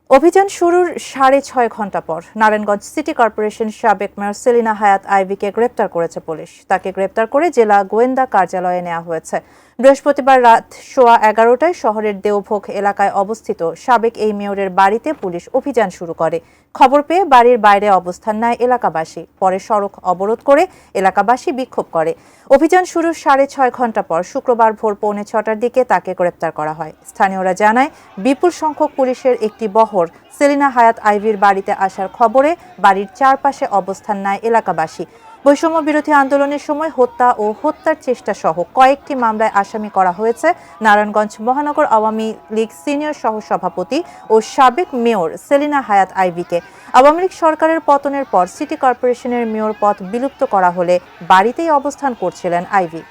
অভিযান শুরুর 6.5 ঘন্টা পর নারায়ণগঞ্জ সিটি কর্পোরেশন সাবেক মেয়র সেলিনা হায়াৎ আইভীকে গ্রেপ্তার করেছে পুলিশ। তাকে গ্রেপ্তার করে জেলা গোয়েন্দা কার্যালয়ে নেওয়া হয়েছে। বৃহস্পতিবার রাত 11:15টায় শহরের দেওভোগ এলাকায় অবস্থিত সাবেক এই মেয়রের বাড়িতে পুলিশ অভিযান শুরু করে। খবর পেয়ে বাড়ির বাইরে অবস্থান নেয় এলাকাবাসী। পরে সড়ক অবরোধ করে এলাকাবাসী বিক্ষোভ করে। অভিযান শুরুর 6.5 ঘন্টা পর শুক্রবার ভোর 5:45টার দিকে তাকে গ্রেপ্তার করা হয়। স্থানীয়রা জানায়, বিপুল সংখ্যক পুলিশের একটি বহর সেলিনা হায়াৎ আইভীর বাড়িতে আসার খবরে বাড়ির চারপাশে অবস্থান নেয় এলাকাবাসী। বৈষম্য বিরোধী আন্দোলনের সময় হত্যা ও হত্যার চেষ্টা সহ কয়েকটি মামলায় আসামি করা হয়েছে নারায়ণগঞ্জ মহানগর আওয়ামী লীগ সিনিয়র সহসভাপতি ও সাবেক মেয়র সেলিনা হায়াৎ আইভীকে। আওয়ামী লীগ সরকারের পতনের পর সিটি কর্পোরেশনের মেয়র পদ বিলুপ্ত করা হলে বাড়িতেই অবস্থান করছিলেন আইভী।